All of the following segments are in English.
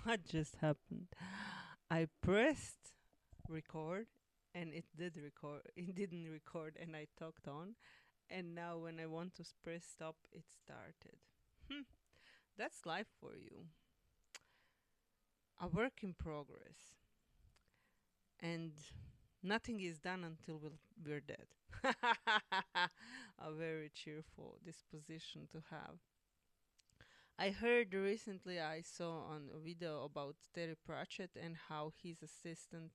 what just happened? I pressed record and it did record. It didn't record and I talked on. And now when I want to press stop, it started. Hmm, that's life for you. A work in progress. And nothing is done until we're dead. A very cheerful disposition to have. I heard recently, I saw on a video about Terry Pratchett and how his assistant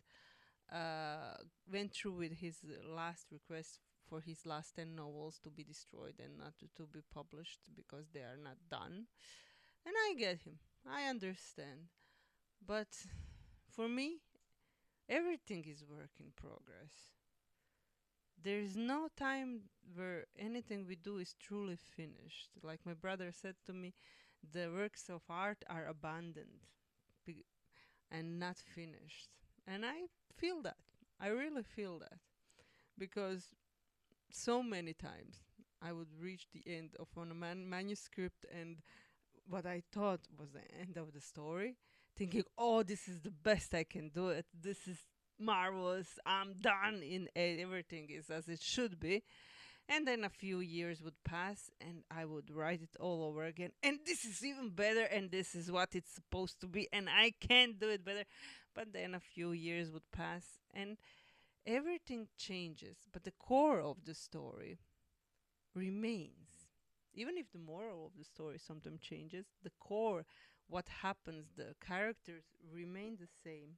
went through with his last request for his last 10 novels to be destroyed and not to be published because they are not done. And I get him. I understand. But for me, everything is work in progress. There's no time where anything we do is truly finished. Like my brother said to me, the works of art are abandoned and not finished. And I feel that. I really feel that. Because so many times I would reach the end of a manuscript and what I thought was the end of the story, thinking, oh, this is the best I can do it. This is marvelous. I'm done in it. Everything is as it should be. And then a few years would pass and I would write it all over again. And this is even better. And this is what it's supposed to be. And I can't do it better. But then a few years would pass and everything changes. But the core of the story remains. Even if the moral of the story sometimes changes, the core, what happens, the characters remain the same.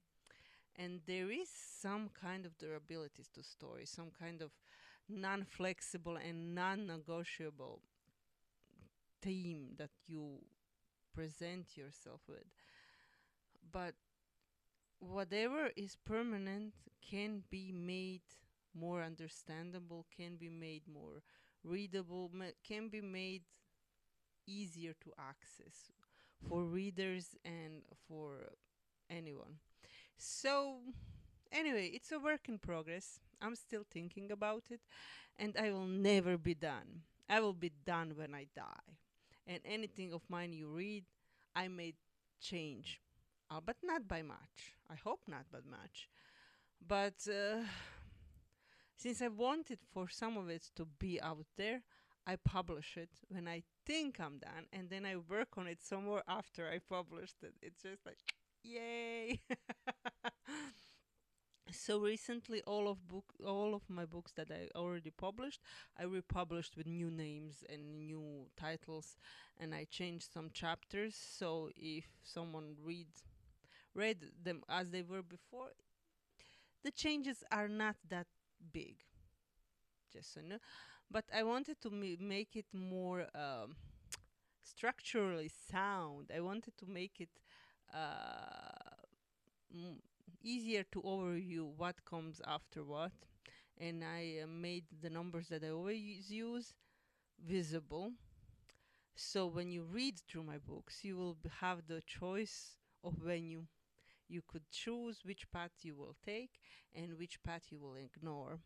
And there is some kind of durability to story, some kind of non-flexible and non-negotiable theme that you present yourself with. But whatever is permanent can be made more understandable, can be made more readable, can be made easier to access for readers and for anyone. So, anyway, it's a work in progress. I'm still thinking about it, and I will never be done. I will be done when I die. And anything of mine you read, I may change, but not by much. I hope not by much. But since I wanted for some of it to be out there, I publish it when I think I'm done, and then I work on it some more after I published it. It's just like, yay! So recently, all of my books that I already published, I republished with new names and new titles, and I changed some chapters. So if someone read them as they were before, the changes are not that big, just so you know. But I wanted to make it more structurally sound. I wanted to make it uh, m- easier to overview what comes after what. And I made the numbers that I always use visible. So when you read through my books, you will have the choice of when you could choose which path you will take and which path you will ignore.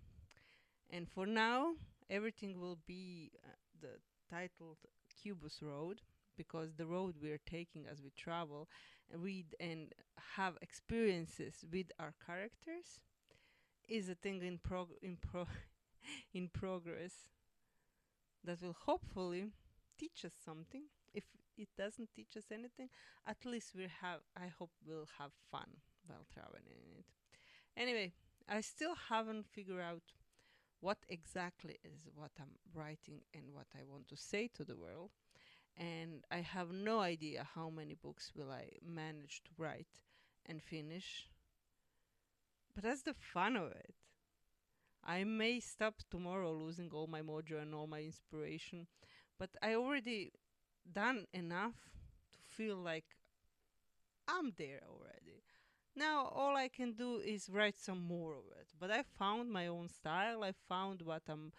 And for now, everything will be the titled Cubus Road because the road we are taking as we travel and read and have experiences with our characters is a thing in progress that will hopefully teach us something. If it doesn't teach us anything, at least I hope we'll have fun while traveling in it. Anyway, I still haven't figured out what exactly is what I'm writing and what I want to say to the world. And I have no idea how many books will I manage to write and finish. But that's the fun of it. I may stop tomorrow losing all my mojo and all my inspiration, but I already done enough to feel like I'm there already. Now all I can do is write some more of it. But I found my own style. I found what I'm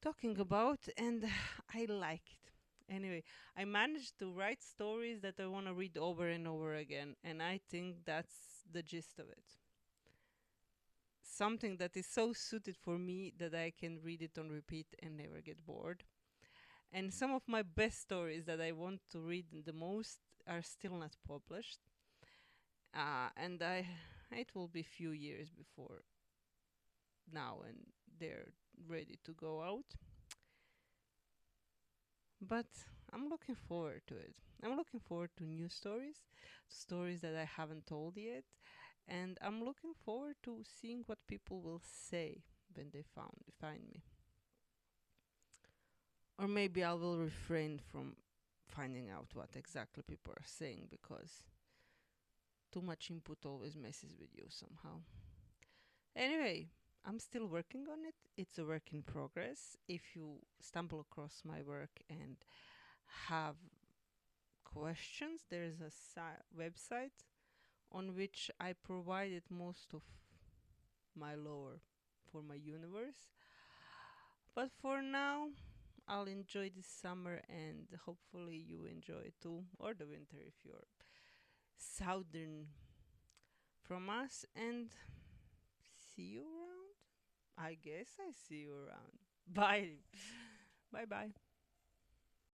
talking about and I like it. Anyway, I managed to write stories that I want to read over and over again, and I think that's the gist of it. Something that is so suited for me that I can read it on repeat and never get bored. And some of my best stories that I want to read the most are still not published. And it will be few years before now, and they're ready to go out. But I'm looking forward to it. I'm looking forward to new stories, stories that I haven't told yet, and I'm looking forward to seeing what people will say when they find me. Or maybe I will refrain from finding out what exactly people are saying, because too much input always messes with you somehow. Anyway, I'm still working on it. It's a work in progress. If you stumble across my work and have questions, there is a website on which I provided most of my lore for my universe. But for now, I'll enjoy this summer, and hopefully you enjoy it too, or the winter if you're southern from us. And see you around. I guess I see you around. Bye. Bye bye.